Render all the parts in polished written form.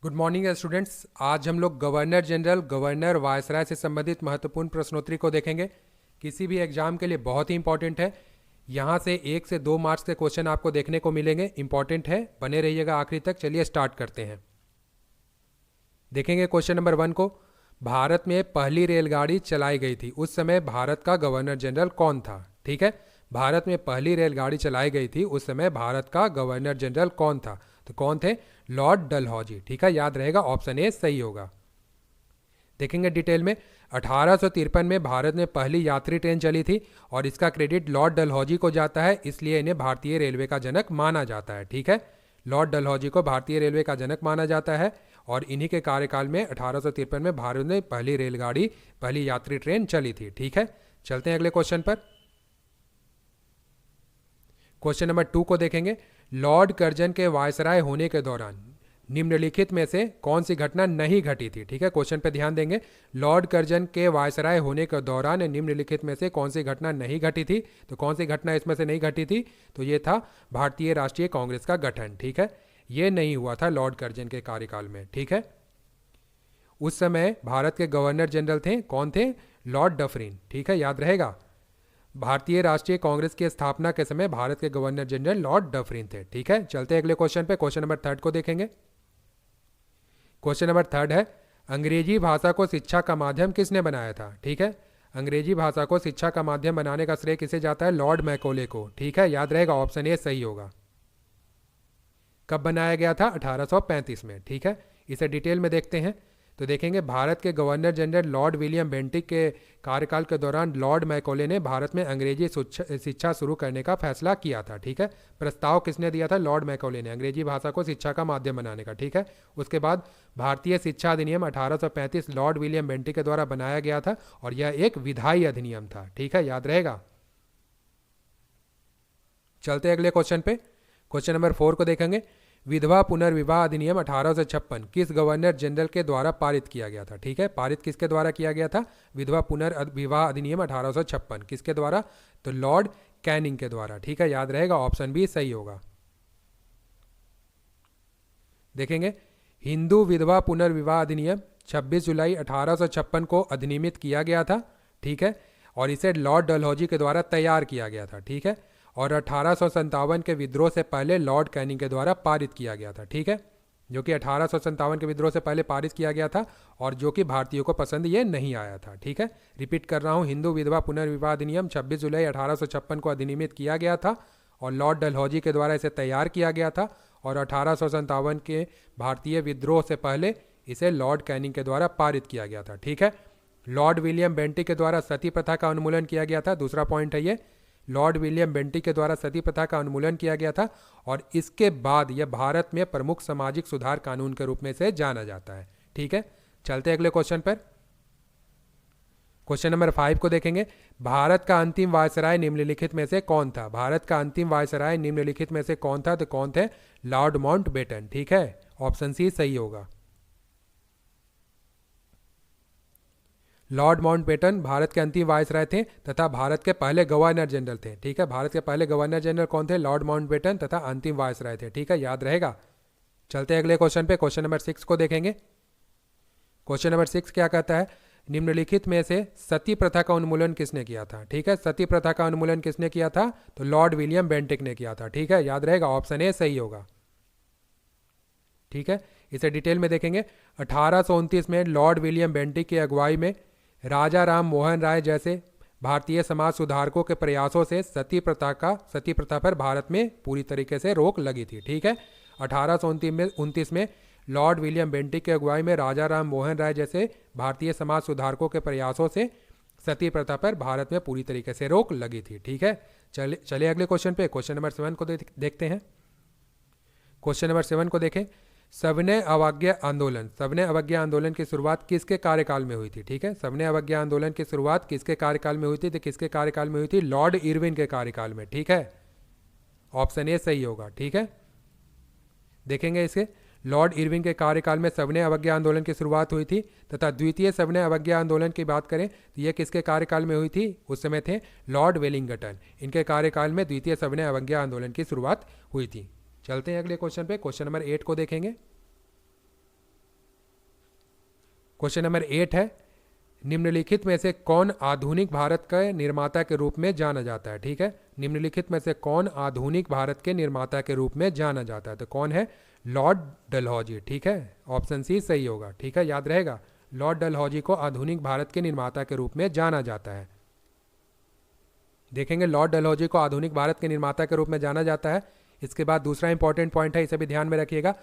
Good morning students. आज हम लोग गवर्नर जनरल, गवर्नर, वायसराय से संबंधित महत्वपूर्ण प्रश्नोत्तरी को देखेंगे। किसी भी एग्जाम के लिए बहुत ही इंपॉर्टेंट है। यहाँ से 1 से 2 मार्क्स के क्वेश्चन आपको देखने को मिलेंगे। इंपॉर्टेंट है, बने रहिएगा आखिरी तक। चलिए स्टार्ट करते हैं। देखेंगे क्वेश्चन नंबर 1 को। भारत में पहली रेलगाड़ी चलाई गई थी, उस समय भारत का गवर्नर जनरल कौन था? ठीक है, भारत में पहली रेलगाड़ी चलाई गई थी, उस समय भारत का गवर्नर जनरल कौन था? तो कौन थे? लॉर्ड डलहौजी। ठीक है, याद रहेगा, ऑप्शन ए सही होगा। देखेंगे डिटेल में। 1853 में भारत में पहली यात्री ट्रेन चली थी और इसका क्रेडिट लॉर्ड डलहौजी को जाता है, इसलिए इन्हें भारतीय रेलवे का जनक माना जाता है। ठीक है, लॉर्ड डलहौजी को भारतीय रेलवे का जनक माना जाता है और इन्हीं के कार्यकाल में 1853 में भारत में पहली रेलगाड़ी, पहली यात्री ट्रेन चली थी। ठीक है, चलते हैं अगले क्वेश्चन पर। क्वेश्चन नंबर 2 को देखेंगे। लॉर्ड कर्जन के वायसराय होने के दौरान निम्नलिखित में से कौन सी घटना नहीं घटी थी? ठीक है, क्वेश्चन पे ध्यान देंगे। लॉर्ड कर्जन के वायसराय होने के दौरान निम्नलिखित में से कौन सी घटना नहीं घटी थी? तो कौन सी घटना इसमें से नहीं घटी थी? तो ये था भारतीय राष्ट्रीय कांग्रेस का गठन। ठीक है, ये नहीं हुआ था लॉर्ड कर्जन के कार्यकाल में। ठीक है, उस समय भारत के गवर्नर जनरल थे, कौन थे? Lord Dufferin. ठीक है, याद रहेगा, भारतीय राष्ट्रीय कांग्रेस की स्थापना के समय भारत के गवर्नर जनरल लॉर्ड डफरिन थे। ठीक है, चलते हैं अगले क्वेश्चन पे। क्वेश्चन नंबर 3 को देखेंगे। क्वेश्चन नंबर 3 है, अंग्रेजी भाषा को शिक्षा का माध्यम किसने बनाया था? ठीक है, अंग्रेजी भाषा को शिक्षा का माध्यम बनाने का श्रेय किसे जाता है? लॉर्ड मैकोले को। ठीक है, याद रहेगा, ऑप्शन ए सही होगा। कब बनाया गया था? 1835 में। ठीक है, इसे डिटेल में देखते हैं। तो देखेंगे, भारत के governor general Lord William Bentinck के कार्यकाल के दौरान लॉर्ड मैकोले ने भारत में अंग्रेजी शिक्षा शुरू करने का फैसला किया था। ठीक है, प्रस्ताव किसने दिया था? लॉर्ड मैकोले ने, अंग्रेजी भाषा को शिक्षा का माध्यम बनाने का। ठीक है, उसके बाद भारतीय शिक्षा अधिनियम 1835 लॉर्ड विलियम बेंटिक के द्वारा बनाया गया था और यह एक विधायी अधिनियम था। ठीक है, याद रहेगा। चलते अगले क्वेश्चन पे। क्वेश्चन नंबर 4 को देखेंगे। विधवा पुनर्विवाह अधिनियम 1856 किस गवर्नर जनरल के द्वारा पारित किया गया था? ठीक है, पारित किसके द्वारा किया गया था? विधवा पुनर्विवाह अधिनियम 1856 किसके द्वारा? तो लॉर्ड कैनिंग के द्वारा। ठीक है, याद रहेगा, ऑप्शन बी सही होगा। देखेंगे, हिंदू विधवा पुनर्विवाह अधिनियम 26 जुलाई 1856 को अधिनियमित किया गया था। ठीक है, और इसे लॉर्ड डलहौजी के द्वारा तैयार किया गया था। ठीक है, और 1857 के विद्रोह से पहले लॉर्ड कैनिंग के द्वारा पारित किया गया था। ठीक है, जो कि 1857 के विद्रोह से पहले पारित किया गया था और जो कि भारतीयों को पसंद ये नहीं आया था। ठीक है, रिपीट कर रहा हूँ, हिंदू विधवा पुनर्विवाह अधिनियम 26 जुलाई 1856 को अधिनियमित किया गया था और लॉर्ड डलहौजी के द्वारा इसे तैयार किया गया था और 1857 के भारतीय विद्रोह से पहले इसे लॉर्ड कैनिंग के द्वारा पारित किया गया था। ठीक है, लॉर्ड विलियम बेंटिक के द्वारा सती प्रथा का उन्मूलन किया गया था। दूसरा पॉइंट है ये, लॉर्ड विलियम बेंटिक के द्वारा सती प्रथा का उन्मूलन किया गया था और इसके बाद यह भारत में प्रमुख सामाजिक सुधार कानून के रूप में से जाना जाता है। ठीक है, चलते अगले क्वेश्चन पर। क्वेश्चन नंबर 5 को देखेंगे। भारत का अंतिम वायसराय निम्नलिखित में से कौन था? भारत का अंतिम वायसराय निम्नलिखित में से कौन था? तो कौन थे? Lord Mountbatten. ठीक है, ऑप्शन सी सही होगा। लॉर्ड माउंटबेटन भारत के अंतिम वायसराय थे तथा भारत के पहले गवर्नर जनरल थे। ठीक है, भारत के पहले गवर्नर जनरल कौन थे? लॉर्ड माउंटबेटन तथा अंतिम वायसराय थे। ठीक है, याद रहेगा। चलते अगले क्वेश्चन पे। क्वेश्चन नंबर 6 को देखेंगे। क्वेश्चन नंबर 6 क्या कहता है? निम्नलिखित में से सती प्रथा का उन्मूलन किसने किया था? ठीक है, सती प्रथा का उन्मूलन किसने किया था? तो लॉर्ड विलियम बेंटिक ने किया था। ठीक है, याद रहेगा, ऑप्शन ए सही होगा। ठीक है, इसे डिटेल में देखेंगे। 1829 में लॉर्ड विलियम बेंटिक की अगुवाई में राजा राम मोहन राय जैसे भारतीय समाज सुधारकों के प्रयासों से सती प्रथा पर भारत में पूरी तरीके से रोक लगी थी। ठीक है, 1829 में लॉर्ड विलियम बेंटिक की अगुवाई में राजा राम मोहन राय जैसे भारतीय समाज सुधारकों के प्रयासों से सती प्रथा पर भारत में पूरी तरीके से रोक लगी थी। ठीक है, चले अगले क्वेश्चन पे। क्वेश्चन नंबर 7 को देखते हैं। क्वेश्चन नंबर 7 को देखें। सविनय अवज्ञा आंदोलन की शुरुआत किसके कार्यकाल में हुई थी? ठीक है, सविनय अवज्ञा आंदोलन की शुरुआत किसके कार्यकाल में हुई थी? तो किसके कार्यकाल में हुई थी? लॉर्ड इरविन के कार्यकाल में। ठीक है, ऑप्शन ए सही होगा। ठीक है, देखेंगे इसे। लॉर्ड इरविन के कार्यकाल में सविनय अवज्ञा आंदोलन की शुरुआत हुई थी तथा द्वितीय सविनय अवज्ञा आंदोलन की बात करें तो यह किसके कार्यकाल में हुई थी? उस समय थे लॉर्ड वेलिंगटन। इनके कार्यकाल में द्वितीय सविनय अवज्ञा आंदोलन की शुरुआत हुई थी। चलते हैं अगले क्वेश्चन पे। क्वेश्चन नंबर 8 को देखेंगे। क्वेश्चन नंबर 8 है, निम्नलिखित में से कौन आधुनिक भारत के निर्माता के रूप में जाना जाता है? ठीक है, निम्नलिखित में से कौन आधुनिक भारत के निर्माता के रूप में जाना जाता है? तो कौन है? लॉर्ड डलहौजी। ठीक है, ऑप्शन सी सही होगा। ठीक है, याद रहेगा, लॉर्ड डलहौजी को आधुनिक भारत के निर्माता के रूप में जाना जाता है। देखेंगे लॉर्ड डलहौजी को आधुनिक भारत के निर्माता के रूप में जाना जाता है। इसके बाद दूसरा इंपॉर्टेंट पॉइंट है, इसे भी ध्यान में रखिएगा,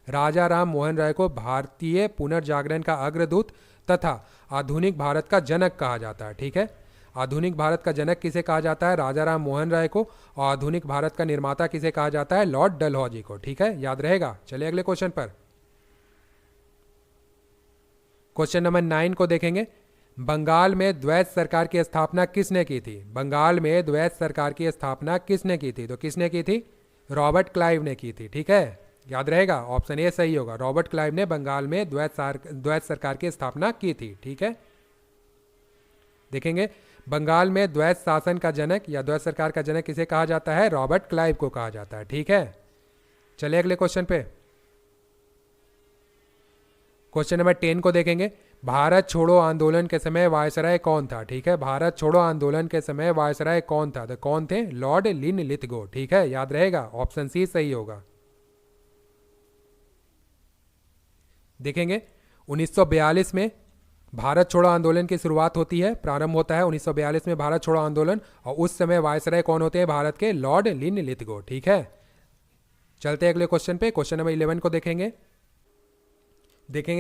राजा राम मोहन राय को भारतीय पुनर्जागरण का अग्रदूत तथा आधुनिक भारत का जनक कहा जाता है। ठीक है, आधुनिक भारत का जनक किसे कहा जाता है? राजा राम मोहन राय को। और आधुनिक भारत का निर्माता किसे कहा जाता है? लॉर्ड डलहौजी को। ठीक है, याद रहेगा। चलिए अगले क्वेश्चन पर। क्वेश्चन नंबर 9 को देखेंगे, बंगाल में द्वैत सरकार की स्थापना किसने की थी? बंगाल में द्वैत सरकार की स्थापना किसने की थी? तो किसने की थी? रॉबर्ट क्लाइव ने की थी। ठीक है, याद रहेगा, ऑप्शन ए सही होगा। रॉबर्ट क्लाइव ने बंगाल में द्वैत सरकार की स्थापना की थी। ठीक है, देखेंगे बंगाल में द्वैत शासन का जनक या द्वैत सरकार का जनक किसे कहा जाता है? रॉबर्ट क्लाइव को कहा जाता है। ठीक है, चलिए अगले क्वेश्चन पे। क्वेश्चन नंबर 10 को देखेंगे, भारत छोड़ो आंदोलन के समय वायसराय कौन था? ठीक है, भारत छोड़ो आंदोलन के समय वायसराय कौन था? तो कौन थे? Lord Linlithgow. ठीक है, याद रहेगा, ऑप्शन सी सही होगा। देखेंगे 1942 में भारत छोड़ो आंदोलन की शुरुआत होती है, प्रारंभ होता है 1942 में भारत छोड़ो आंदोलन, और उस समय वायसराय कौन होते हैं भारत के? Lord Linlithgow. ठीक है, चलते अगले क्वेश्चन पे। क्वेश्चन नंबर 11 को देखेंगे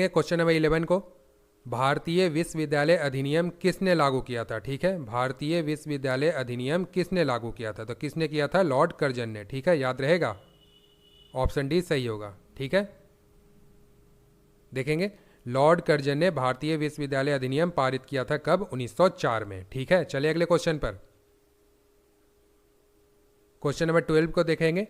क्वेश्चन नंबर 11 को, भारतीय विश्वविद्यालय अधिनियम किसने लागू किया था? ठीक है, भारतीय विश्वविद्यालय अधिनियम किसने लागू किया था? तो किसने किया था? लॉर्ड कर्जन ने। ठीक है, याद रहेगा, ऑप्शन डी सही होगा। ठीक है, देखेंगे लॉर्ड कर्जन ने भारतीय विश्वविद्यालय अधिनियम पारित किया था कब? 1904 में। ठीक है, चलिए अगले क्वेश्चन पर। क्वेश्चन नंबर 12 को देखेंगे,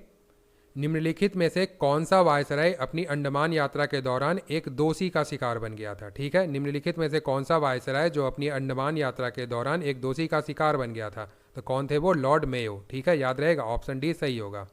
निम्नलिखित में से कौन सा वायसराय अपनी अंडमान यात्रा के दौरान एक दोषी का शिकार बन गया था? ठीक है, निम्नलिखित में से कौन सा वायसराय जो अपनी अंडमान यात्रा के दौरान एक दोषी का शिकार बन गया था? तो कौन थे वो? Lord Mayo. ठीक है, याद रहेगा, ऑप्शन डी सही होगा।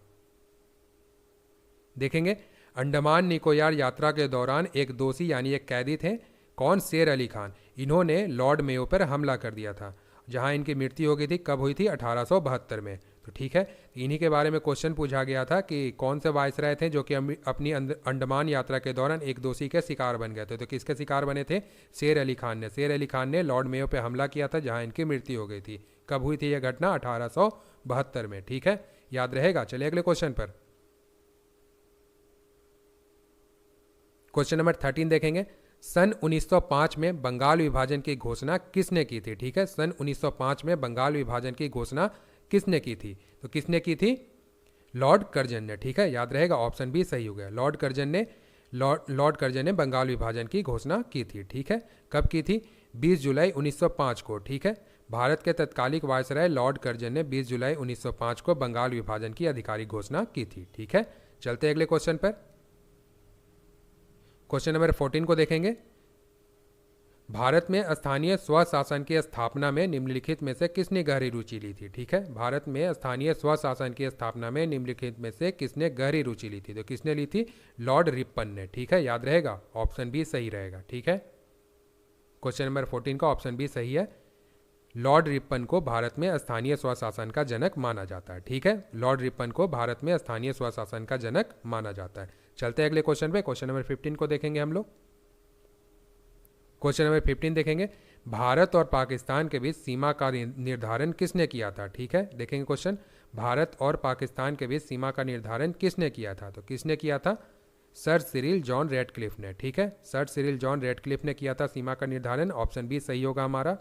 देखेंगे अंडमान निकोबार यात्रा के दौरान एक दोषी यानी एक कैदी थे, कौन? शेर अली खान। इन्होंने लॉर्ड मेयो पर हमला कर दिया था, जहां इनकी मृत्यु हो गई थी। कब हुई थी? 1872 में। तो ठीक है, इन्हीं के बारे में क्वेश्चन पूछा गया था कि कौन से वायसराय थे जो कि अपनी अंडमान यात्रा के दौरान एक दोषी के शिकार बन गए थे? तो किसके शिकार बने थे? शेर अली खान ने। शेर अली खान ने लॉर्ड मेयो पर हमला किया था, जहां इनकी मृत्यु हो गई थी। कब हुई थी यह घटना? 1872 में। ठीक है, याद रहेगा। चलिए अगले क्वेश्चन पर। क्वेश्चन नंबर 13 देखेंगे, सन 1905 में बंगाल विभाजन की घोषणा किसने की थी? ठीक है, सन 1905 में बंगाल विभाजन की घोषणा किसने की थी? तो किसने की थी? लॉर्ड कर्जन ने। ठीक है, याद रहेगा, ऑप्शन बी सही हो गया। लॉर्ड कर्जन ने बंगाल विभाजन की घोषणा की थी। ठीक है, कब की थी? 20 जुलाई 1905 को। ठीक है, भारत के तत्कालिक वायसराय लॉर्ड कर्जन ने 20 जुलाई 1905 को बंगाल विभाजन की आधिकारिक घोषणा की थी। ठीक है, चलते अगले क्वेश्चन पर। क्वेश्चन नंबर 14 को देखेंगे, भारत में स्थानीय स्वशासन की स्थापना में निम्नलिखित में से किसने गहरी रुचि ली थी? ठीक है, भारत में स्थानीय स्वशासन की स्थापना में निम्नलिखित में से किसने गहरी रुचि ली थी? तो किसने ली थी? लॉर्ड रिपन ने। ठीक है, याद रहेगा, ऑप्शन बी सही रहेगा। ठीक है, क्वेश्चन नंबर 14 का ऑप्शन बी सही है। लॉर्ड रिपन को भारत में स्थानीय स्वशासन का जनक माना जाता है। ठीक है, लॉर्ड रिपन को भारत में स्थानीय स्वशासन का जनक माना जाता है। चलते हैं अगले क्वेश्चन पे। क्वेश्चन नंबर 15 को देखेंगे हम लोग। क्वेश्चन नंबर 15 देखेंगे, भारत और पाकिस्तान के बीच सीमा का निर्धारण किसने किया था? ठीक है, देखेंगे क्वेश्चन, भारत और पाकिस्तान के बीच सीमा का निर्धारण किसने किया था? तो किसने किया था? सर सिरिल जॉन रेडक्लिफ ने। ठीक है, सर सिरिल जॉन रेडक्लिफ ने किया था सीमा का निर्धारण। ऑप्शन बी सही होगा हमारा।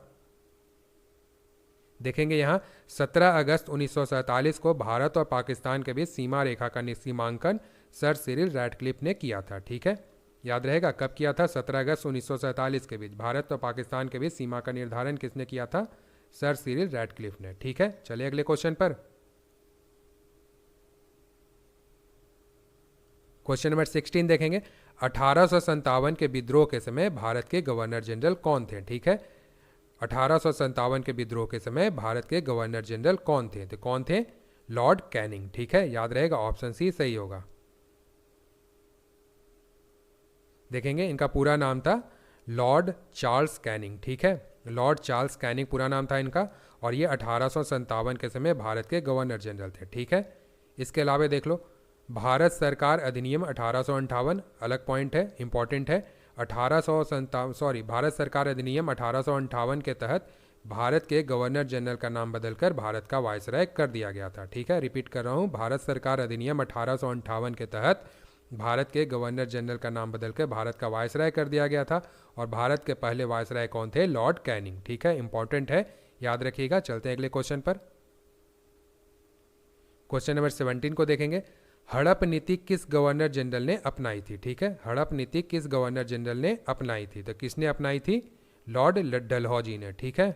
देखेंगे यहाँ 17 अगस्त 1947 को भारत और पाकिस्तान के बीच सीमा रेखा का सीमांकन सर सिरिल रैडक्लिफ ने किया था। ठीक है, याद रहेगा, कब किया था? 17 अगस्त 1947 के बीच भारत और पाकिस्तान के बीच सीमा का निर्धारण किसने किया था? सर सिरिल रैडक्लिफ ने। ठीक है, चलिए अगले क्वेश्चन पर। क्वेश्चन नंबर 16 देखेंगे, 1857 के विद्रोह के समय भारत के गवर्नर जनरल कौन थे? ठीक है, 1857 के विद्रोह के समय भारत के गवर्नर जनरल कौन थे? तो कौन थे? Lord Canning. ठीक है, याद रहेगा, ऑप्शन सी सही होगा। देखेंगे इनका पूरा नाम था लॉर्ड चार्ल्स कैनिंग, ठीक है, लॉर्ड चार्ल्स कैनिंग पूरा नाम था इनका, और ये 1857 के समय भारत के गवर्नर जनरल थे, ठीक है। इसके अलावा देख लो भारत सरकार अधिनियम 1858, अलग पॉइंट है, इंपॉर्टेंट है। भारत सरकार अधिनियम 1858 के तहत भारत के गवर्नर जनरल का नाम बदलकर भारत का वायसराय कर दिया गया था, ठीक है। रिपीट कर रहा हूँ, भारत सरकार अधिनियम 1858 के तहत भारत के गवर्नर जनरल का नाम बदलकर भारत का वायसराय कर दिया गया था, और भारत के पहले वायसराय कौन थे? लॉर्ड कैनिंग, ठीक है, इंपॉर्टेंट है, याद रखिएगा। चलते हैं अगले क्वेश्चन पर। क्वेश्चन नंबर 17 को देखेंगे। हड़प नीति किस गवर्नर जनरल ने अपनाई थी? ठीक है, हड़प नीति किस गवर्नर जनरल ने अपनाई थी? तो किसने अपनाई थी? लॉर्ड डलहौजी ने, ठीक है,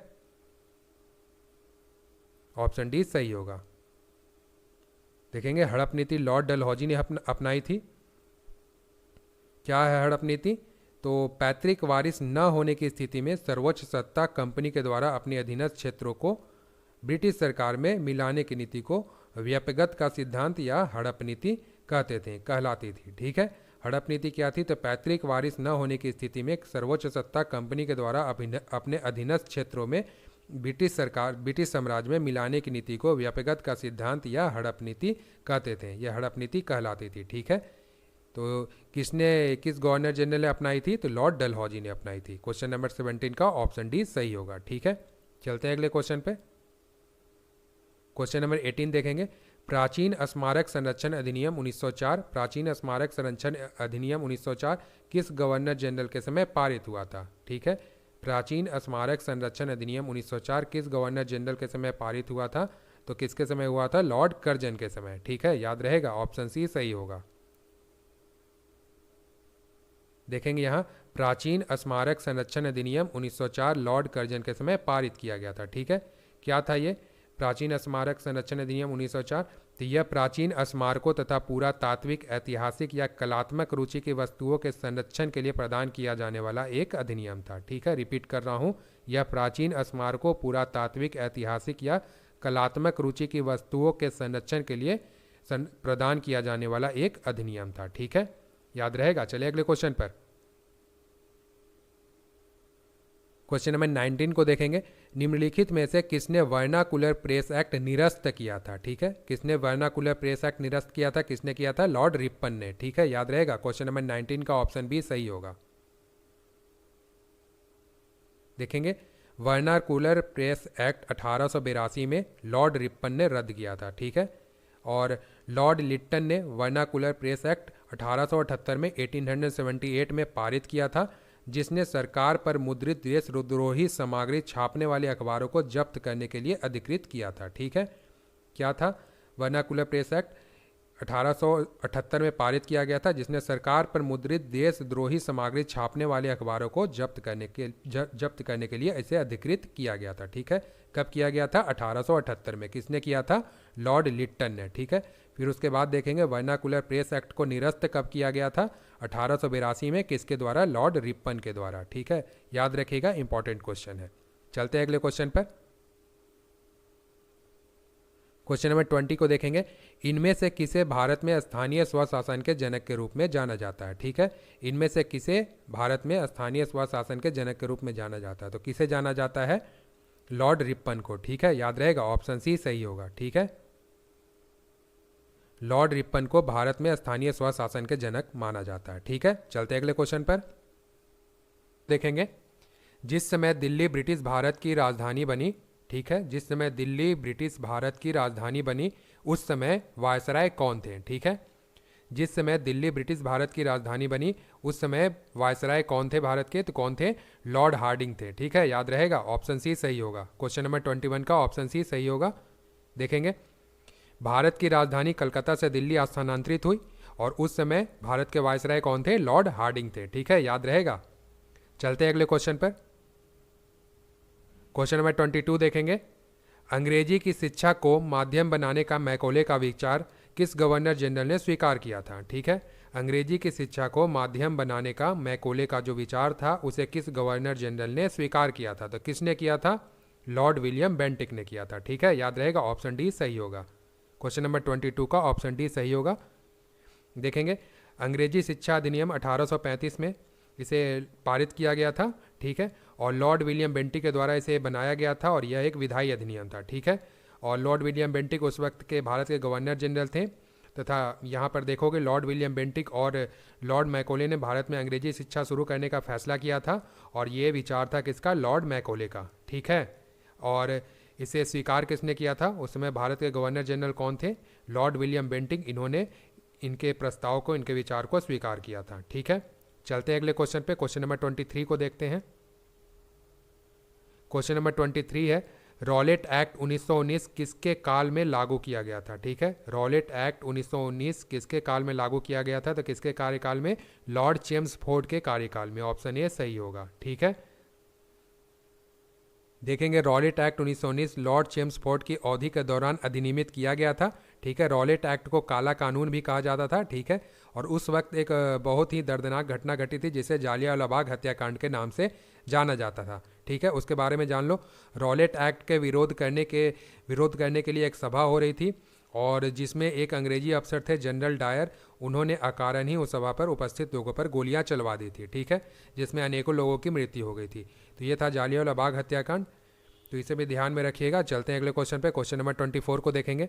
ऑप्शन डी सही होगा। देखेंगे हड़प नीति लॉर्ड डलहौजी ने अपनाई थी। क्या है हड़प नीति? तो पैतृक वारिस न होने की स्थिति में सर्वोच्च सत्ता कंपनी के द्वारा अपने अधीनस्थ क्षेत्रों को ब्रिटिश सरकार में मिलाने की नीति को व्यपगत का सिद्धांत या हड़प नीति कहलाती थी, ठीक है। हड़प नीति क्या थी? तो पैतृक वारिस न होने की स्थिति में सर्वोच्च सत्ता कंपनी के द्वारा अपने अधीनस्थ क्षेत्रों में ब्रिटिश साम्राज्य में मिलाने की नीति को व्यपगत का सिद्धांत या हड़प नीति कहते थे, यह हड़प नीति कहलाती थी, ठीक है। तो किस गवर्नर जनरल ने अपनाई थी? तो लॉर्ड डलहौजी ने अपनाई थी। क्वेश्चन नंबर 17 का ऑप्शन डी सही होगा, ठीक है। चलते हैं अगले क्वेश्चन पे। क्वेश्चन नंबर 18 देखेंगे। प्राचीन स्मारक संरक्षण अधिनियम 1904, प्राचीन स्मारक संरक्षण अधिनियम 1904 किस गवर्नर जनरल के समय पारित हुआ था? ठीक है, प्राचीन स्मारक संरक्षण अधिनियम 1904 किस गवर्नर जनरल के समय पारित हुआ था? तो किसके समय हुआ था? लॉर्ड कर्जन के समय, ठीक है, याद रहेगा, ऑप्शन सी सही होगा। देखेंगे यहाँ प्राचीन स्मारक संरक्षण अधिनियम 1904 लॉर्ड कर्जन के समय पारित किया गया था, ठीक है। क्या था ये प्राचीन स्मारक संरक्षण अधिनियम 1904? तो यह प्राचीन स्मारकों तथा पुरातात्विक, ऐतिहासिक या कलात्मक रुचि की वस्तुओं के संरक्षण के लिए प्रदान किया जाने वाला एक अधिनियम था, ठीक है। रिपीट कर रहा हूँ, यह प्राचीन स्मारकों, पुरातात्विक, ऐतिहासिक या कलात्मक रुचि की वस्तुओं के संरक्षण के लिए प्रदान किया जाने वाला एक अधिनियम था, ठीक है, याद रहेगा। चलिए अगले क्वेश्चन पर। क्वेश्चन नंबर 19 को देखेंगे। निम्नलिखित में से किसने वर्नाकुलर प्रेस एक्ट निरस्त किया था? ठीक है, किसने वर्नाकुलर प्रेस एक्ट निरस्त किया था? किसने किया था? लॉर्ड रिपन ने, ठीक है, याद रहेगा। क्वेश्चन नंबर 19 का ऑप्शन बी सही होगा। देखेंगे वर्नाकुलर प्रेस एक्ट 1882 में लॉर्ड रिपन ने रद्द किया था, ठीक है, और लॉर्ड लिट्टन ने वर्नाकुलर प्रेस एक्ट 1878 में 1878 में पारित किया था, जिसने सरकार पर मुद्रित देशद्रोही सामग्री छापने वाले अखबारों को जब्त करने के लिए अधिकृत किया था, ठीक है। क्या था? वर्नाकुलर प्रेस एक्ट 1878 में पारित किया गया था, जिसने सरकार पर मुद्रित देशद्रोही सामग्री छापने वाले अखबारों को जब्त करने के लिए इसे अधिकृत किया गया था, ठीक है। कब किया गया था? 1878 में। किसने किया था? लॉर्ड लिट्टन ने, ठीक है। फिर उसके बाद देखेंगे वर्नाकुलर प्रेस एक्ट को निरस्त कब किया गया था? 1882 में। किसके द्वारा? लॉर्ड रिपन के द्वारा, ठीक है, याद रखिएगा, इंपॉर्टेंट क्वेश्चन है। चलते हैं अगले क्वेश्चन पर। क्वेश्चन नंबर 20 को देखेंगे। इनमें से किसे भारत में स्थानीय स्वशासन के जनक के रूप में जाना जाता है? ठीक है, इनमें से किसे भारत में स्थानीय स्वशासन के जनक के रूप में जाना जाता है? तो किसे जाना जाता है? लॉर्ड रिपन को, ठीक है, याद रहेगा, ऑप्शन सी सही होगा, ठीक है। लॉर्ड रिपन को भारत में स्थानीय स्वशासन के जनक माना जाता है, ठीक है। चलते अगले क्वेश्चन पर। देखेंगे जिस समय दिल्ली ब्रिटिश भारत की राजधानी बनी, ठीक है, जिस समय दिल्ली ब्रिटिश भारत की राजधानी बनी उस समय वायसराय कौन थे? ठीक है, जिस समय दिल्ली ब्रिटिश भारत की राजधानी बनी उस समय वायसराय कौन थे भारत के? तो कौन थे? लॉर्ड हार्डिंग थे, ठीक है, याद रहेगा, ऑप्शन सी सही होगा। क्वेश्चन नंबर 21 का ऑप्शन सी सही होगा। देखेंगे भारत की राजधानी कलकत्ता से दिल्ली स्थानांतरित हुई और उस समय भारत के वायसराय कौन थे? लॉर्ड हार्डिंग थे, ठीक है, याद रहेगा। चलते अगले क्वेश्चन पर। क्वेश्चन नंबर 22 देखेंगे। अंग्रेजी की शिक्षा को माध्यम बनाने का मैकॉले का विचार किस गवर्नर जनरल ने स्वीकार किया था? ठीक है, अंग्रेजी की शिक्षा को माध्यम बनाने का मैकॉले का जो विचार था उसे किस गवर्नर जनरल ने स्वीकार किया था? तो किसने किया था? लॉर्ड विलियम बेंटिक ने किया था, ठीक है, याद रहेगा, ऑप्शन डी सही होगा। क्वेश्चन नंबर 22 का ऑप्शन डी सही होगा। देखेंगे अंग्रेजी शिक्षा अधिनियम 1835 में इसे पारित किया गया था, ठीक है। और लॉर्ड विलियम बेंटिक के द्वारा इसे बनाया गया था और यह एक विधायी अधिनियम था, ठीक है। और लॉर्ड विलियम बेंटिक उस वक्त के भारत के गवर्नर जनरल थे, तथा यहाँ पर देखोगे लॉर्ड विलियम बेंटिक और लॉर्ड मैकोले ने भारत में अंग्रेजी शिक्षा शुरू करने का फैसला किया था, और ये विचार था किसका? लॉर्ड मैकोले का, ठीक है। और इसे स्वीकार किसने किया था? उस समय भारत के गवर्नर जनरल कौन थे? Lord William Bentinck. इन्होंने इनके प्रस्ताव को, इनके विचार को स्वीकार किया था, ठीक है। चलते हैं अगले क्वेश्चन पे। क्वेश्चन नंबर 23 को देखते हैं। क्वेश्चन नंबर 23 है, रॉलेट एक्ट 1919 किसके काल में लागू किया गया था? ठीक है, रॉलेट एक्ट 1919 किसके काल में लागू किया गया था? तो किसके कार्यकाल में? लॉर्ड चेम्सफोर्ड के कार्यकाल में। ऑप्शन ए सही होगा, ठीक है। देखेंगे रॉलेट एक्ट 1919 लॉर्ड चेम्सफोर्ड की अवधि के दौरान अधिनियमित किया गया था, ठीक है। रॉलेट एक्ट को काला कानून भी कहा जाता था, ठीक है। और उस वक्त एक बहुत ही दर्दनाक घटना घटी थी जिसे जालियांवाला बाग हत्याकांड के नाम से जाना जाता था, ठीक है। उसके बारे में जान लो। रॉलेट एक्ट के विरोध करने के लिए एक सभा हो रही थी, और जिसमें एक अंग्रेजी अफसर थे जनरल डायर। उन्होंने अकारण ही उस सभा पर उपस्थित लोगों पर गोलियां चलवा दी थी, ठीक है, जिसमें अनेकों लोगों की मृत्यु हो गई थी। तो ये था जालियांवाला बाग हत्याकांड, तो इसे भी ध्यान में रखिएगा। चलते हैं अगले क्वेश्चन पे। क्वेश्चन नंबर 24 को देखेंगे।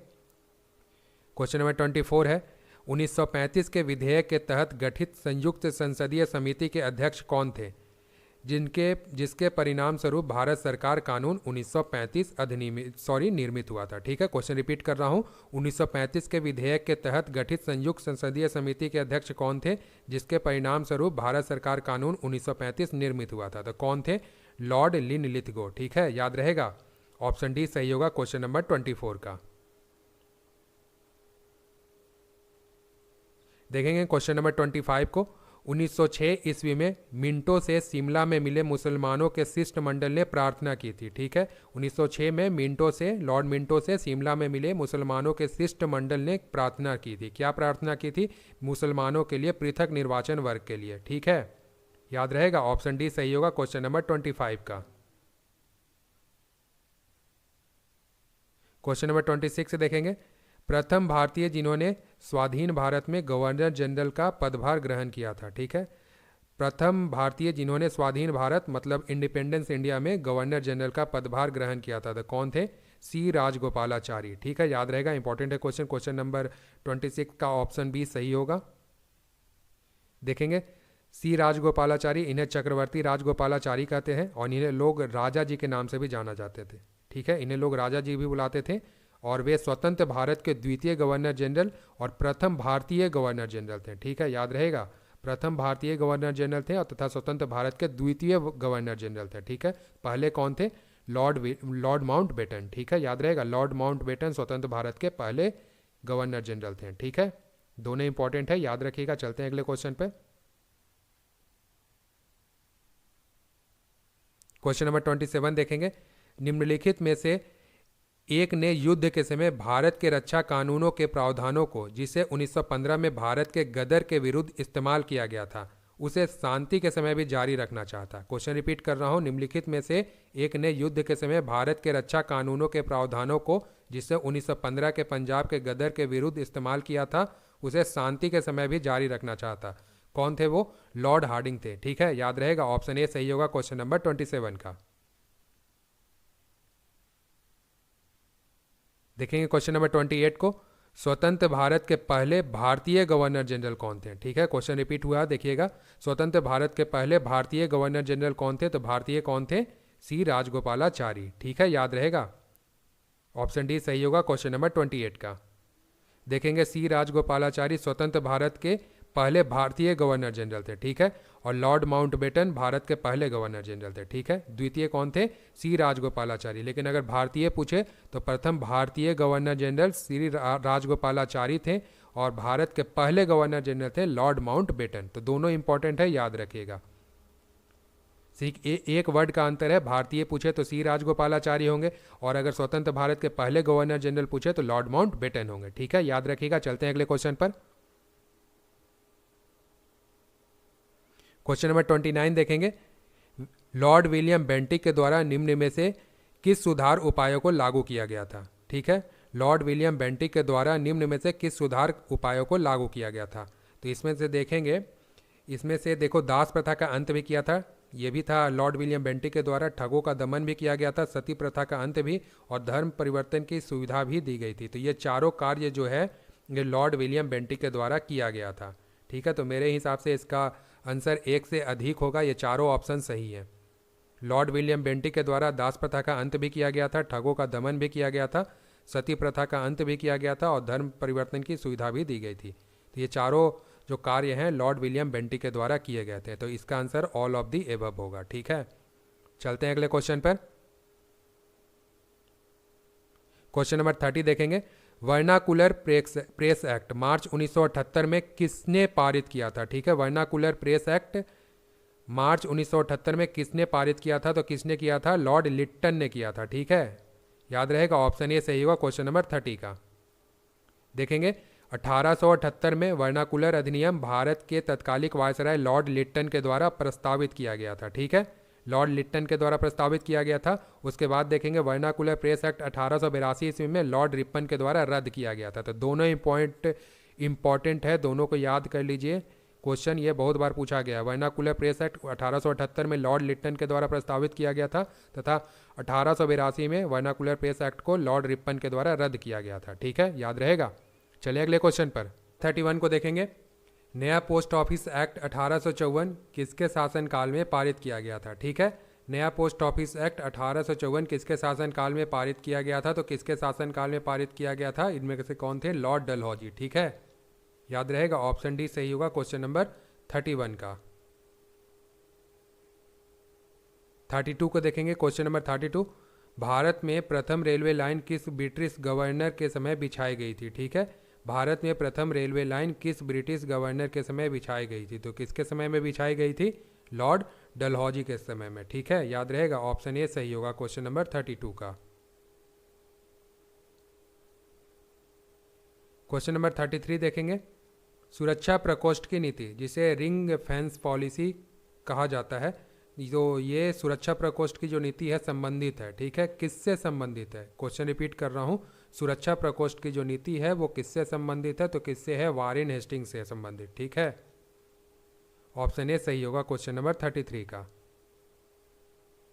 क्वेश्चन नंबर 24 है, 1935 के विधेयक के तहत गठित संयुक्त संसदीय समिति के अध्यक्ष कौन थे, जिसके परिणाम स्वरूप भारत सरकार कानून 1935 निर्मित हुआ था, ठीक है। क्वेश्चन रिपीट कर रहा हूं, 1935 के विधेयक के तहत गठित संयुक्त संसदीय समिति के अध्यक्ष कौन थे, जिसके परिणाम स्वरूप भारत सरकार कानून 1935 निर्मित हुआ था? तो कौन थे? लॉर्ड लिनलिथगो, ठीक है, याद रहेगा। ऑप्शन डी सही होगा क्वेश्चन नंबर 24 का। देखेंगे क्वेश्चन नंबर 25 को। 1906 ईस्वी में मिंटो से शिमला में मिले मुसलमानों के शिष्टमंडल ने प्रार्थना की थी, ठीक है। 1906 में लॉर्ड मिंटो से शिमला में मिले मुसलमानों के शिष्टमंडल ने प्रार्थना की थी। क्या प्रार्थना की थी? मुसलमानों के लिए पृथक निर्वाचन वर्ग के लिए, ठीक है, याद रहेगा। ऑप्शन डी सही होगा क्वेश्चन नंबर 25 का। क्वेश्चन नंबर 26 से देखेंगे, प्रथम भारतीय जिन्होंने स्वाधीन भारत में गवर्नर जनरल का पदभार ग्रहण किया था, ठीक है। प्रथम भारतीय जिन्होंने स्वाधीन भारत मतलब इंडिपेंडेंस इंडिया में गवर्नर जनरल का पदभार ग्रहण किया था, तो कौन थे? सी राजगोपालाचारी, ठीक है, याद रहेगा। इंपॉर्टेंट है क्वेश्चन। क्वेश्चन नंबर 26 का ऑप्शन बी सही होगा। देखेंगे सी राजगोपालाचारी, इन्हें चक्रवर्ती राजगोपालाचारी कहते हैं, और इन्हें लोग राजा जी के नाम से भी जाना जाते थे, ठीक है। इन्हें लोग राजा जी भी बुलाते थे, और वे स्वतंत्र भारत के द्वितीय गवर्नर जनरल और प्रथम भारतीय गवर्नर जनरल थे, ठीक है, याद रहेगा। प्रथम भारतीय गवर्नर जनरल थे और तथा स्वतंत्र भारत के द्वितीय गवर्नर जनरल थे, ठीक है। पहले कौन थे? लॉर्ड माउंटबेटन, ठीक है, याद रहेगा। लॉर्ड माउंटबेटन स्वतंत्र भारत के पहले गवर्नर जनरल थे, ठीक है। दोनों इंपॉर्टेंट है, याद रखिएगा। चलते हैं अगले क्वेश्चन पे। क्वेश्चन नंबर 27 देखेंगे, निम्नलिखित में से एक ने युद्ध के समय भारत के रक्षा कानूनों के प्रावधानों को, जिसे 1915 में भारत के गदर के विरुद्ध इस्तेमाल किया गया था, उसे शांति के समय भी जारी रखना चाहता। क्वेश्चन रिपीट कर रहा हूं, निम्नलिखित में से एक ने युद्ध के समय भारत के रक्षा कानूनों के प्रावधानों को, जिसे 1915 के पंजाब के गदर के विरुद्ध इस्तेमाल किया था, उसे शांति के समय भी जारी रखना चाहता। कौन थे वो? लॉर्ड हार्डिंग थे, ठीक है, याद रहेगा। ऑप्शन ए सही होगा क्वेश्चन नंबर 27 का। देखेंगे क्वेश्चन नंबर 28 को, स्वतंत्र भारत के पहले भारतीय गवर्नर जनरल कौन थे, ठीक है। क्वेश्चन रिपीट हुआ, देखिएगा। स्वतंत्र भारत के पहले भारतीय गवर्नर जनरल कौन थे? तो भारतीय कौन थे? सी राजगोपालाचारी, ठीक है, याद रहेगा। ऑप्शन डी सही होगा क्वेश्चन नंबर 28 का। देखेंगे सी राजगोपालाचारी स्वतंत्र भारत के पहले भारतीय गवर्नर जनरल थे, ठीक है। और लॉर्ड माउंटबेटन भारत के पहले गवर्नर जनरल थे, ठीक है। द्वितीय कौन थे? सी राजगोपालाचारी। लेकिन अगर भारतीय पूछे तो प्रथम भारतीय गवर्नर जनरल श्री राजगोपालाचारी थे, और भारत के पहले गवर्नर जनरल थे लॉर्ड माउंटबेटन। तो दोनों इंपॉर्टेंट है, याद रखिएगा। एक वर्ड का अंतर है, भारतीय पूछे तो सी राजगोपालाचारी होंगे, और अगर स्वतंत्र भारत के पहले गवर्नर जनरल पूछे तो लॉर्ड माउंटबेटन होंगे, ठीक है, याद रखिएगा। चलते हैं अगले क्वेश्चन पर। क्वेश्चन नंबर 29 देखेंगे, लॉर्ड विलियम बेंटिक के द्वारा निम्न में से किस सुधार उपायों को लागू किया गया था, ठीक है। लॉर्ड विलियम बेंटिक के द्वारा निम्न में से किस सुधार उपायों को लागू किया गया था? तो इसमें से देखेंगे इसमें से देखो दास प्रथा का अंत भी किया था, ये भी था लॉर्ड विलियम बेंटिक के द्वारा। ठगों का दमन भी किया गया था, सती प्रथा का अंत भी, और धर्म परिवर्तन की सुविधा भी दी गई थी। तो ये चारों कार्य जो है ये लॉर्ड विलियम बेंटिक के द्वारा किया गया था। ठीक है, तो मेरे हिसाब से इसका आंसर एक से अधिक होगा, ये चारों ऑप्शन सही है। लॉर्ड विलियम बेंटिक के द्वारा दास प्रथा का अंत भी किया गया था, ठगों का दमन भी किया गया था, सती प्रथा का अंत भी किया गया था, और धर्म परिवर्तन की सुविधा भी दी गई थी। तो ये चारों जो कार्य हैं लॉर्ड विलियम बेंटिक के द्वारा किए गए थे। तो इसका answer all of the above होगा। ठीक है, चलते हैं अगले क्वेश्चन पर। क्वेश्चन नंबर 30 देखेंगे। वर्नाकुलर प्रेस एक्ट मार्च 1978 में किसने पारित किया था? ठीक है, वर्नाकुलर प्रेस एक्ट मार्च 1978 में किसने पारित किया था? तो किसने किया था? लॉर्ड लिट्टन ने किया था। ठीक है, याद रहेगा, ऑप्शन ए सही होगा क्वेश्चन नंबर 30 का। देखेंगे 1878 में वर्नाकुलर अधिनियम भारत के तत्कालिक वायसराय लॉर्ड लिट्टन के द्वारा प्रस्तावित किया गया था। ठीक है, लॉर्ड लिट्टन के द्वारा प्रस्तावित किया गया था। उसके बाद देखेंगे वर्नाकुलर प्रेस एक्ट 1882 ईस्वी में लॉर्ड रिपन के द्वारा रद्द किया गया था। तो दोनों ही पॉइंट इंपॉर्टेंट है, दोनों को याद कर लीजिए, क्वेश्चन ये बहुत बार पूछा गया। वर्नाकुलर प्रेस एक्ट 1878 में लॉर्ड लिट्टन के द्वारा प्रस्तावित किया गया था तथा 1882 में वर्नाकुलर प्रेस एक्ट को लॉर्ड रिपन के द्वारा रद्द किया गया था। ठीक है, याद रहेगा। चलिए अगले क्वेश्चन पर 31 को देखेंगे। नया पोस्ट ऑफिस एक्ट 1854 किसके शासनकाल में पारित किया गया था? ठीक है, नया पोस्ट ऑफिस एक्ट 1854 किसके शासनकाल में पारित किया गया था? तो किसके शासनकाल में पारित किया गया था? इनमें से कौन थे? लॉर्ड डलहौजी। ठीक है, याद रहेगा, ऑप्शन डी सही होगा क्वेश्चन नंबर 31 का। 32 को देखेंगे। क्वेश्चन नंबर 32, भारत में प्रथम रेलवे लाइन किस ब्रिटिश गवर्नर के समय बिछाई गई थी? ठीक है, भारत में प्रथम रेलवे लाइन किस ब्रिटिश गवर्नर के समय बिछाई गई थी? तो किसके समय में बिछाई गई थी? लॉर्ड डलहौजी के समय में। ठीक है, याद रहेगा, ऑप्शन ए सही होगा क्वेश्चन नंबर 32 का। क्वेश्चन नंबर 33 देखेंगे। सुरक्षा प्रकोष्ठ की नीति, जिसे रिंग फेंस पॉलिसी कहा जाता है, तो ये सुरक्षा प्रकोष्ठ की जो नीति है संबंधित है। ठीक है, किससे संबंधित है? क्वेश्चन रिपीट कर रहा हूँ, सुरक्षा प्रकोष्ठ की जो नीति है वो किससे संबंधित है? तो किससे है? वारेन हेस्टिंग्स से संबंधित। ठीक है, ऑप्शन ए सही होगा क्वेश्चन नंबर 33 का।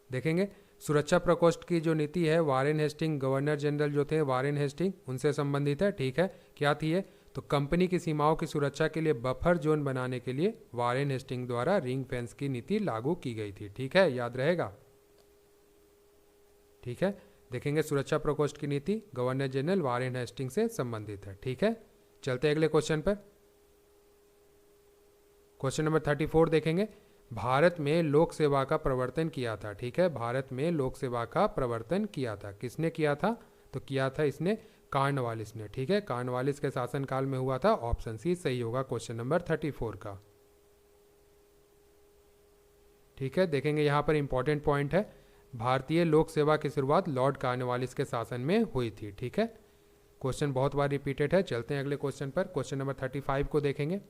देखेंगे सुरक्षा प्रकोष्ठ की जो नीति है वारेन हेस्टिंग, गवर्नर जनरल जो थे वारेन हेस्टिंग, उनसे संबंधित है। ठीक है, क्या थी ये? तो कंपनी की सीमाओं की सुरक्षा के लिए बफर जोन बनाने के लिए वारेन हेस्टिंग द्वारा रिंग फेंस की नीति लागू की गई थी। ठीक है, याद रहेगा। ठीक है, देखेंगे सुरक्षा प्रकोष्ठ की नीति गवर्नर जनरल वारेन हेस्टिंग से संबंधित है। ठीक है, चलते अगले क्वेश्चन पर। क्वेश्चन नंबर 34 देखेंगे। भारत में लोक सेवा का प्रवर्तन किया था। ठीक है, भारत में लोक सेवा का प्रवर्तन किया था, किसने किया था? तो किया था इसने कॉर्नवालिस ने। ठीक है, कॉर्नवालिस के शासनकाल में हुआ था। ऑप्शन सी सही होगा क्वेश्चन नंबर 34 का। ठीक है, देखेंगे यहाँ पर इंपॉर्टेंट पॉइंट है, भारतीय लोक सेवा की शुरुआत लॉर्ड कॉर्नवालिस के शासन में हुई थी। ठीक है, क्वेश्चन बहुत बार रिपीटेड है। चलते हैं अगले क्वेश्चन पर। क्वेश्चन नंबर 35 को देखेंगे।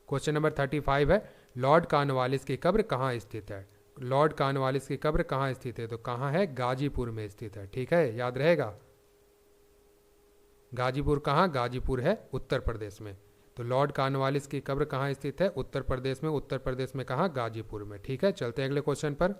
क्वेश्चन नंबर 35 है, लॉर्ड कॉर्नवालिस की कब्र कहाँ स्थित है? लॉर्ड कॉर्नवालिस की कब्र कहाँ स्थित है? तो कहाँ है? गाजीपुर में स्थित है। ठीक है, याद रहेगा। गाजीपुर कहाँ? गाजीपुर है उत्तर प्रदेश में। तो लॉर्ड कॉर्नवालिस की कब्र कहाँ स्थित है? उत्तर प्रदेश में। उत्तर प्रदेश में कहाँ? गाजीपुर में। ठीक है, चलते हैं अगले क्वेश्चन पर।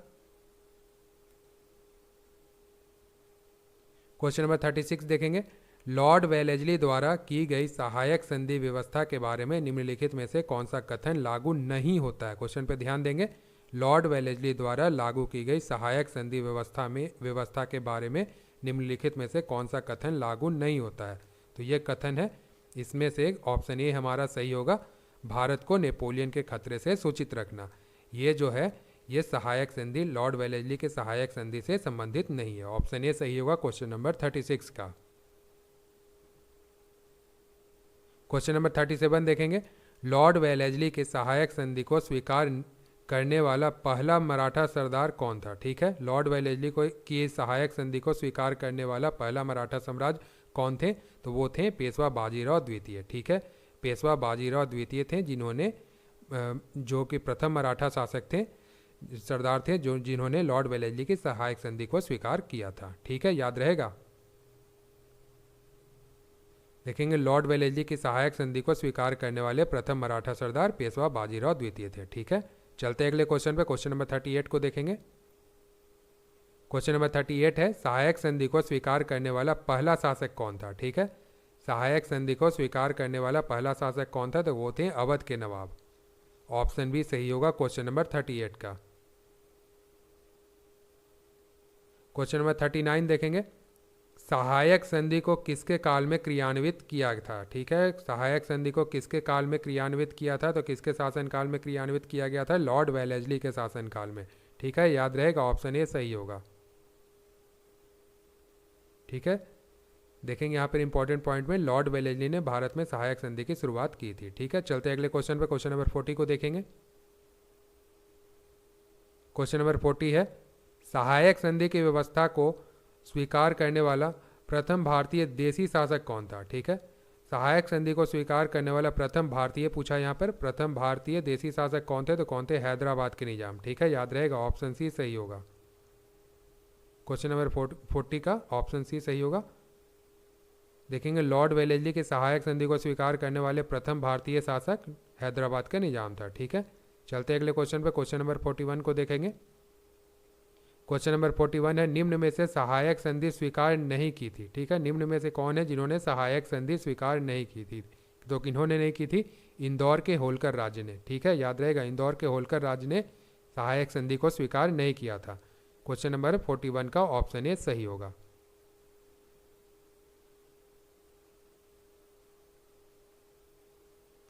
क्वेश्चन नंबर 36 देखेंगे। लॉर्ड वेलेस्ली द्वारा की गई सहायक संधि व्यवस्था के बारे में निम्नलिखित में से कौन सा कथन लागू नहीं होता है? क्वेश्चन पे ध्यान देंगे। लॉर्ड वेलेस्ली द्वारा लागू की गई सहायक संधि व्यवस्था के बारे में निम्नलिखित में से कौन सा कथन लागू नहीं होता है? तो ये कथन है, इसमें से ऑप्शन ए हमारा सही होगा, भारत को नेपोलियन के खतरे से सूचित रखना। ये जो है ये सहायक संधि लॉर्ड वेलेस्ली के सहायक संधि से संबंधित नहीं है। ऑप्शन ए सही होगा क्वेश्चन नंबर 36 का। क्वेश्चन नंबर 37 देखेंगे। लॉर्ड वेलेस्ली के सहायक संधि को स्वीकार करने वाला पहला मराठा सरदार कौन था? ठीक है, लॉर्ड वेलेस्ली को की सहायक संधि को स्वीकार करने वाला पहला मराठा सम्राट कौन थे? तो वो थे पेशवा बाजीराव द्वितीय। ठीक है, पेशवा बाजीराव द्वितीय थे, जिन्होंने जो कि प्रथम मराठा शासक थे, सरदार थे, जो जिन्होंने लॉर्ड वेलेस्ली की सहायक संधि को स्वीकार किया था। ठीक है, याद रहेगा। देखेंगे लॉर्ड वेलेस्ली की सहायक संधि को स्वीकार करने वाले प्रथम मराठा सरदार पेशवा बाजीराव द्वितीय थे। ठीक है, चलते अगले क्वेश्चन पे। क्वेश्चन नंबर 38 को देखेंगे। क्वेश्चन नंबर 38 है, सहायक संधि को स्वीकार करने वाला पहला शासक कौन था? ठीक है, सहायक संधि को स्वीकार करने वाला पहला शासक कौन था? तो वो थे अवध के नवाब। ऑप्शन बी सही होगा क्वेश्चन नंबर 38 का। क्वेश्चन नंबर 39 देखेंगे, सहायक संधि को किसके काल में क्रियान्वित किया था? ठीक है, सहायक संधि को किसके काल में क्रियान्वित किया था? तो किसके शासनकाल में क्रियान्वित किया गया था? लॉर्ड वेलेस्ली के शासनकाल में। ठीक है, याद रहेगा, ऑप्शन ए सही होगा। ठीक है, देखेंगे यहाँ पर इंपॉर्टेंट पॉइंट में लॉर्ड वेलेस्ली ने भारत में सहायक संधि की शुरुआत की थी। ठीक है, चलते अगले क्वेश्चन पे। क्वेश्चन नंबर 40 को देखेंगे। क्वेश्चन नंबर 40 है, सहायक संधि की व्यवस्था को स्वीकार करने वाला प्रथम भारतीय देशी शासक कौन था? ठीक है, सहायक संधि को स्वीकार करने वाला प्रथम भारतीय पूछा यहाँ पर, प्रथम भारतीय देशी शासक कौन थे? तो कौन थे? हैदराबाद के निजाम। ठीक है, याद रहेगा, ऑप्शन सी सही होगा। क्वेश्चन नंबर 40 का ऑप्शन सी सही होगा। देखेंगे लॉर्ड वेलेस्ली की सहायक संधि को स्वीकार करने वाले प्रथम भारतीय शासक हैदराबाद का निजाम था। ठीक है, चलते अगले क्वेश्चन पे। क्वेश्चन नंबर 41 को देखेंगे। क्वेश्चन नंबर 41 है, निम्न में से सहायक संधि स्वीकार नहीं की थी? ठीक है, निम्न में से कौन है जिन्होंने सहायक संधि स्वीकार नहीं की थी? तो किन्होंने नहीं की थी? इंदौर के होलकर राज्य ने। ठीक है, याद रहेगा, इंदौर के होलकर राज्य ने सहायक संधि को स्वीकार नहीं किया था। क्वेश्चन नंबर 41 का ऑप्शन ए सही होगा।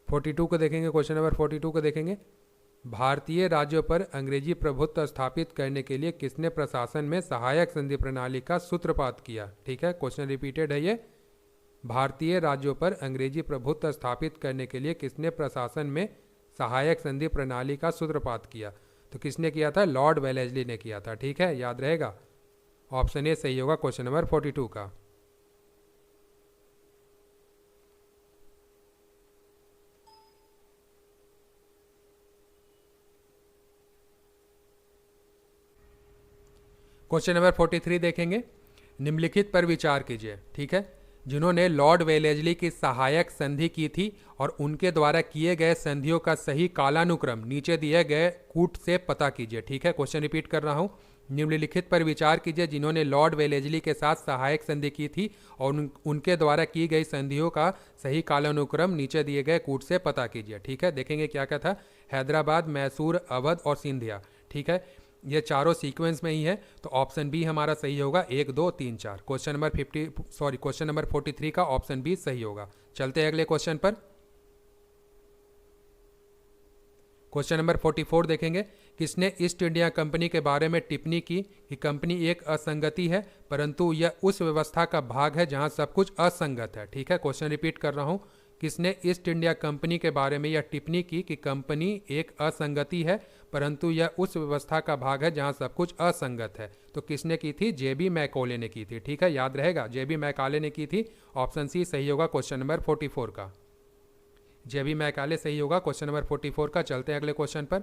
फोर्टी टू को देखेंगे। क्वेश्चन नंबर 42 को देखेंगे, भारतीय राज्यों पर अंग्रेजी प्रभुत्व स्थापित करने के लिए किसने प्रशासन में सहायक संधि प्रणाली का सूत्रपात किया? ठीक है, क्वेश्चन रिपीटेड है ये। भारतीय राज्यों पर अंग्रेजी प्रभुत्व स्थापित करने के लिए किसने प्रशासन में सहायक संधि प्रणाली का सूत्रपात किया? तो किसने किया था? लॉर्ड वेलेस्ली ने किया था। ठीक है, याद रहेगा, ऑप्शन ए सही होगा क्वेश्चन नंबर 42 का। क्वेश्चन नंबर 43 देखेंगे, निम्नलिखित पर विचार कीजिए। ठीक है, जिन्होंने लॉर्ड वेलेस्ली की सहायक संधि की थी और उनके द्वारा किए गए संधियों का सही कालानुक्रम नीचे दिए गए कूट से पता कीजिए। ठीक है, क्वेश्चन रिपीट कर रहा हूं, निम्नलिखित पर विचार कीजिए, जिन्होंने लॉर्ड वेलेस्ली के साथ सहायक संधि की थी और उनके द्वारा की गई संधियों का सही कालानुक्रम नीचे दिए गए कूट से पता कीजिए। ठीक है, देखेंगे क्या क्या था? हैदराबाद, मैसूर, अवध और सिंधिया। ठीक है, ये चारों सीक्वेंस में ही है, तो ऑप्शन बी हमारा सही होगा, 1 2 3 4। क्वेश्चन नंबर 43 का ऑप्शन बी सही होगा। चलते हैं अगले क्वेश्चन पर। क्वेश्चन नंबर 44 देखेंगे, किसने ईस्ट इंडिया कंपनी के बारे में टिप्पणी की कि कंपनी एक असंगति है परंतु यह उस व्यवस्था का भाग है जहां सब कुछ असंगत है? ठीक है, क्वेश्चन रिपीट कर रहा हूं, किसने ईस्ट इंडिया कंपनी के बारे में यह टिप्पणी की कि कंपनी एक असंगति है परंतु यह उस व्यवस्था का भाग है जहां सब कुछ असंगत है? तो किसने की थी? जेबी मैकॉले ने की थी। ठीक है, याद रहेगा, जेबी मैकाले ने की थी। ऑप्शन सी सही होगा क्वेश्चन नंबर 44 का। जेबी मैकाले सही होगा क्वेश्चन नंबर 44 का। चलते हैं अगले क्वेश्चन पर।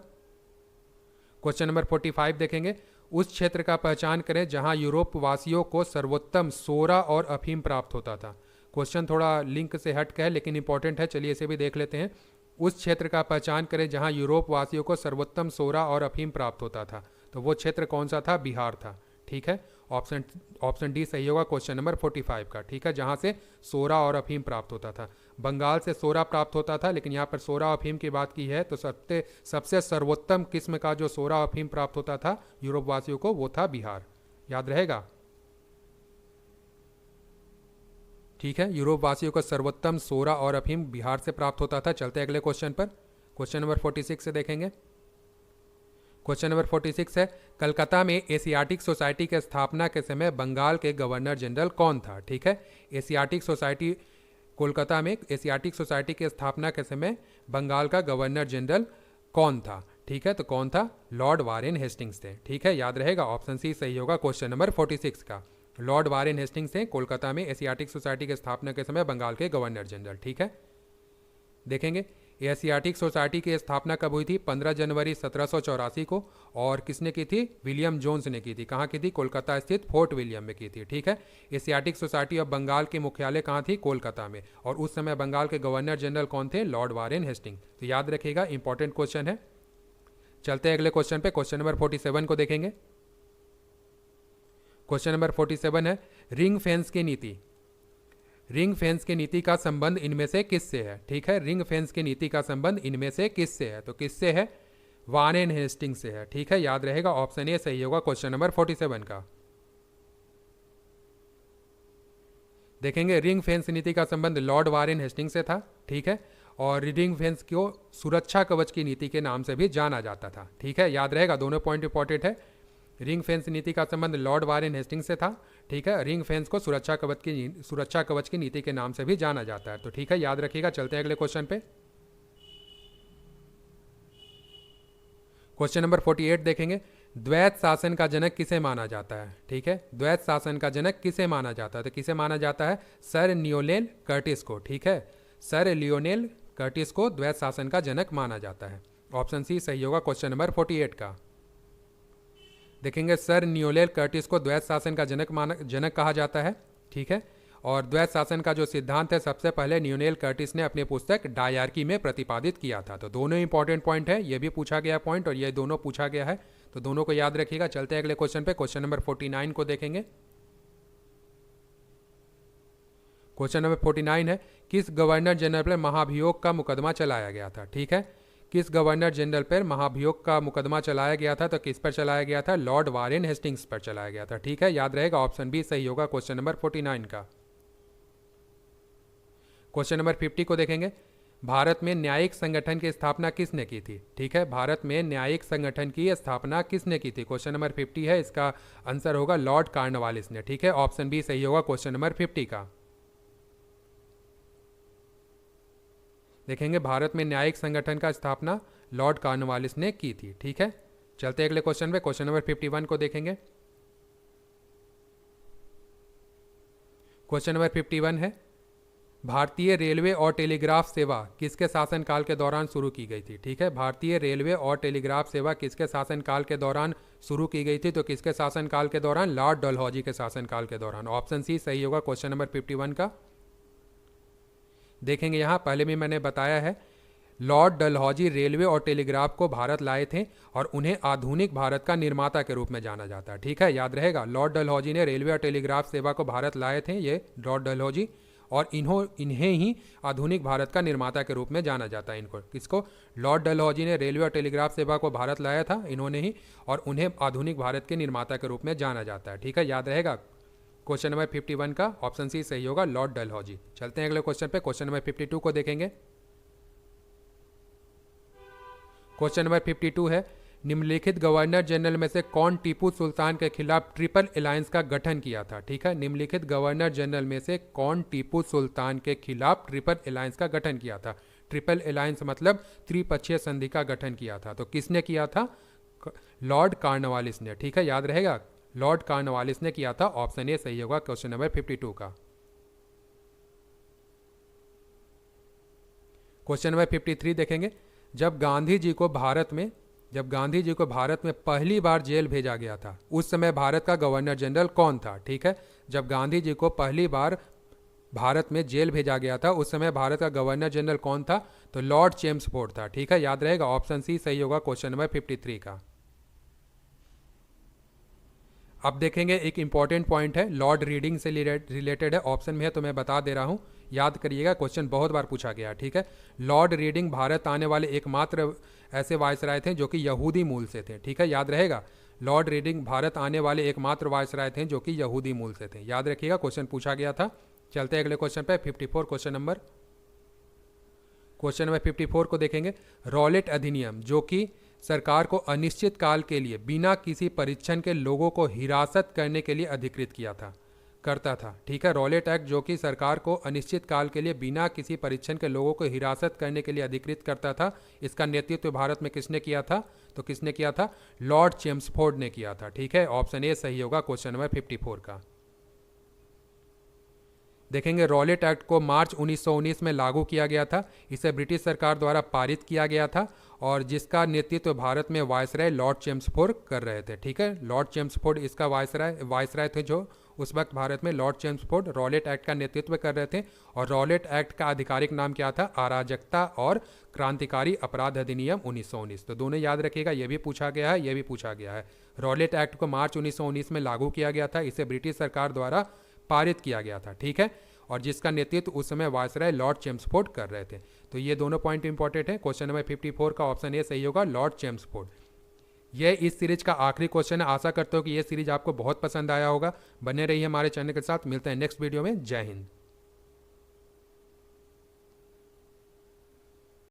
क्वेश्चन नंबर 45 देखेंगे, उस क्षेत्र का पहचान करें जहां यूरोप वासियों को सर्वोत्तम सोरा और अफीम प्राप्त होता था। क्वेश्चन थोड़ा लिंक से हट के है लेकिन इंपॉर्टेंट है, चलिए इसे भी देख लेते हैं। उस क्षेत्र का पहचान करें जहां यूरोप वासियों को सर्वोत्तम सोरा और अफीम प्राप्त होता था। तो वो क्षेत्र कौन सा था? बिहार था। ठीक है, ऑप्शन डी सही होगा क्वेश्चन नंबर 45 का। ठीक है, जहां से सोरा और अफीम प्राप्त होता था। बंगाल से सोरा प्राप्त होता था, लेकिन यहाँ पर सोरा अफीम की बात की है तो सबसे सर्वोत्तम किस्म का जो सोरा अफीम प्राप्त होता था यूरोप वासियों को, वो था बिहार। याद रहेगा, ठीक है, यूरोप वासियों को सर्वोत्तम सोरा और अफीम बिहार से प्राप्त होता था। चलते अगले क्वेश्चन पर। क्वेश्चन नंबर 46 से देखेंगे। क्वेश्चन नंबर 46 है, कलकत्ता में एशियाटिक सोसाइटी के स्थापना के समय बंगाल के गवर्नर जनरल कौन था? ठीक है, एशियाटिक सोसाइटी, कोलकाता में एशियाटिक सोसाइटी की स्थापना के समय बंगाल का गवर्नर जनरल कौन था? ठीक है, तो कौन था? लॉर्ड वारेन हेस्टिंग्स थे। ठीक है, याद रहेगा, ऑप्शन सी सही होगा क्वेश्चन नंबर 46 का। लॉर्ड वारेन हेस्टिंग्स थे कोलकाता में एशियाटिक सोसाइटी की स्थापना के समय बंगाल के गवर्नर जनरल। ठीक है, देखेंगे एशियाटिक सोसाइटी की स्थापना कब हुई थी? 15 जनवरी 1784 को। और किसने की थी? विलियम जोन्स ने की थी। कहाँ की थी? कोलकाता स्थित फोर्ट विलियम में की थी। ठीक है। एशियाटिक सोसाइटी ऑफ बंगाल की मुख्यालय कहाँ थी? कोलकाता में। और उस समय बंगाल के गवर्नर जनरल कौन थे? Lord Warren Hastings. तो याद रखिएगा, इंपॉर्टेंट क्वेश्चन है। चलते हैं अगले क्वेश्चन पे। क्वेश्चन नंबर 47 को देखेंगे। क्वेश्चन नंबर 47 है, रिंग फेंस की नीति। रिंग फेंस की नीति का संबंध इनमें से किससे है? ठीक है, रिंग फेंस की नीति का संबंध इनमें से किससे है? तो किससे है? वारेन हेस्टिंग से है। ठीक है, याद रहेगा, ऑप्शन ए सही होगा क्वेश्चन नंबर 47 का। देखेंगे, रिंग फेंस नीति का संबंध लॉर्ड वारेन हेस्टिंग से था। ठीक है, और रिंग फेंस को सुरक्षा कवच की नीति के नाम से भी जाना जाता था। ठीक है, याद रहेगा, दोनों पॉइंट इंपॉर्टेंट है। रिंग फेंस नीति का संबंध लॉर्ड वारेन हेस्टिंग से था। ठीक है, रिंग फेंस को सुरक्षा कवच की नीति के नाम से भी जाना जाता है। तो ठीक है, याद रखिएगा। चलते हैं अगले क्वेश्चन पे। क्वेश्चन नंबर 48 देखेंगे, द्वैत शासन का जनक किसे माना जाता है? ठीक है, द्वैत शासन का जनक किसे माना जाता है? तो किसे माना जाता है? सर लियोनेल कर्टिस को। ठीक है, सर लियोनेल कर्टिस को द्वैत शासन का जनक माना जाता है। ऑप्शन सी सही होगा क्वेश्चन नंबर 48 का। देखेंगे, सर लियोनेल कर्टिस को द्वैत शासन का जनक कहा जाता है। ठीक है, और द्वैत शासन का जो सिद्धांत है सबसे पहले लियोनेल कर्टिस ने अपनी पुस्तक डायरकी में प्रतिपादित किया था। तो दोनों इंपॉर्टेंट पॉइंट है, ये भी पूछा गया पॉइंट और ये दोनों पूछा गया है, तो दोनों को याद रखिएगा। चलते हैं अगले क्वेश्चन पे। क्वेश्चन नंबर 49 को देखेंगे। क्वेश्चन नंबर 49 है, किस गवर्नर जनरल पर महाभियोग का मुकदमा चलाया गया था? ठीक है, किस गवर्नर जनरल पर महाभियोग का मुकदमा चलाया गया था? तो किस पर चलाया गया था? लॉर्ड वारेन हेस्टिंग्स पर चलाया गया था। ठीक है, याद रहेगा, ऑप्शन बी सही होगा क्वेश्चन नंबर 49 का। क्वेश्चन नंबर 50 को देखेंगे, भारत में न्यायिक संगठन की स्थापना किसने की थी? ठीक है, भारत में न्यायिक संगठन की स्थापना किसने की थी? क्वेश्चन नंबर 50 है, इसका आंसर होगा लॉर्ड कॉर्नवालिस ने। ठीक है, ऑप्शन बी सही होगा क्वेश्चन नंबर 50 का। देखेंगे, भारत में न्यायिक संगठन का स्थापना लॉर्ड कॉर्नवालिस ने की थी। ठीक है, चलते अगले क्वेश्चन पे। क्वेश्चन नंबर 51 को देखेंगे। क्वेश्चन नंबर 51 है, भारतीय रेलवे और टेलीग्राफ सेवा किसके शासनकाल के दौरान शुरू की गई थी? ठीक है, भारतीय रेलवे और टेलीग्राफ सेवा किसके शासनकाल के दौरान शुरू की गई थी? तो किसके शासनकाल के दौरान? लॉर्ड डलहौजी के शासनकाल के दौरान। ऑप्शन सी सही होगा क्वेश्चन नंबर 51 का। देखेंगे, यहाँ पहले भी मैंने बताया है, लॉर्ड डलहौजी रेलवे और टेलीग्राफ को भारत लाए थे और उन्हें आधुनिक भारत का निर्माता के रूप में जाना जाता है। ठीक है, याद रहेगा, लॉर्ड डलहौजी ने रेलवे और टेलीग्राफ सेवा को भारत लाए थे, ये लॉर्ड डलहौजी, और इन्हें ही आधुनिक भारत का निर्माता के रूप में जाना जाता है। इनको किसको? लॉर्ड डलहौजी ने रेलवे और टेलीग्राफ सेवा को भारत लाया था, इन्होंने ही, और उन्हें आधुनिक भारत के निर्माता के रूप में जाना जाता है। ठीक है, याद रहेगा, क्वेश्चन नंबर 51 का ऑप्शन सी सही होगा, लॉर्ड डलहौजी। चलते हैं अगले क्वेश्चन पे। क्वेश्चन नंबर 52 को देखेंगे। क्वेश्चन नंबर 52 है, निम्नलिखित गवर्नर जनरल में से कौन टीपू सुल्तान के खिलाफ ट्रिपल अलायंस का गठन किया था? ठीक है, निम्नलिखित गवर्नर जनरल में से कौन टीपू सुल्तान के खिलाफ ट्रिपल अलायंस का गठन किया था? ट्रिपल अलायंस मतलब त्रिपक्षीय संधि का गठन किया था। तो किसने किया था? लॉर्ड कॉर्नवालिस ने। ठीक है, याद रहेगा, लॉर्ड कॉर्नवालिस ने किया था। ऑप्शन ए सही होगा क्वेश्चन नंबर 52 का। क्वेश्चन नंबर 53 देखेंगे, जब गांधी जी को भारत में पहली बार जेल भेजा गया था, उस समय भारत का गवर्नर जनरल कौन था? ठीक है, जब गांधी जी को पहली बार भारत में जेल भेजा गया था, उस समय भारत का गवर्नर जनरल कौन था? तो लॉर्ड चेम्सफोर्ड था। ठीक है, याद रहेगा, ऑप्शन सी सही होगा क्वेश्चन नंबर 53 का। अब देखेंगे, एक इंपॉर्टेंट पॉइंट है, लॉर्ड रीडिंग से रिलेटेड है, ऑप्शन में है तो मैं बता दे रहा हूं, याद करिएगा, क्वेश्चन बहुत बार पूछा गया। ठीक है, लॉर्ड रीडिंग भारत आने वाले एकमात्र ऐसे वायसराय थे जो कि यहूदी मूल से थे। ठीक है, याद रहेगा, लॉर्ड रीडिंग भारत आने वाले एकमात्र वायसराय थे जो कि यहूदी मूल से थे। याद रखिएगा, क्वेश्चन पूछा गया था। चलते अगले क्वेश्चन पे। 54 क्वेश्चन नंबर 54 को देखेंगे, रॉलेट अधिनियम जो कि सरकार को अनिश्चित काल के लिए बिना किसी परीक्षण के लोगों को हिरासत करने के लिए अधिकृत करता था। ठीक है, रॉलेट एक्ट जो कि सरकार को अनिश्चित काल के लिए बिना किसी परीक्षण के लोगों को हिरासत करने के लिए अधिकृत करता था, इसका नेतृत्व भारत में किसने किया था? तो किसने किया था? लॉर्ड चेम्सफोर्ड ने किया था। ठीक है, ऑप्शन ए सही होगा क्वेश्चन नंबर 54 का। देखेंगे रॉलेट एक्ट को मार्च 1919 में लागू किया गया था। इसे ब्रिटिश सरकार द्वारा पारित किया गया था और जिसका नेतृत्व भारत में वायसराय लॉर्ड चेम्सफोर्ड कर रहे थे। ठीक है, लॉर्ड चेम्सफोर्ड इसका वायसराय थे जो उस वक्त भारत में लॉर्ड चेम्सफोर्ड रॉलेट एक्ट का नेतृत्व कर रहे थे। और रॉलेट एक्ट का आधिकारिक नाम क्या था? अराजकता और क्रांतिकारी अपराध अधिनियम 1919। तो दोनों याद रखिएगा, यह भी पूछा गया है, यह भी पूछा गया है। रॉलेट एक्ट को मार्च 1919 में लागू किया गया था। इसे ब्रिटिश सरकार द्वारा पारित किया गया था। ठीक है, और जिसका नेतृत्व उस समय वायसराय लॉर्ड चेम्सफोर्ड कर रहे थे। तो ये दोनों पॉइंट इंपॉर्टेंट है। क्वेश्चन नंबर 54 का ऑप्शन ए सही होगा, लॉर्ड चेम्सफोर्ड। यह इस सीरीज का आखिरी क्वेश्चन है। आशा करता हूँ कि यह सीरीज आपको बहुत पसंद आया होगा। बने रहिए हमारे चैनल के साथ। मिलते हैं नेक्स्ट वीडियो में। जय हिंद।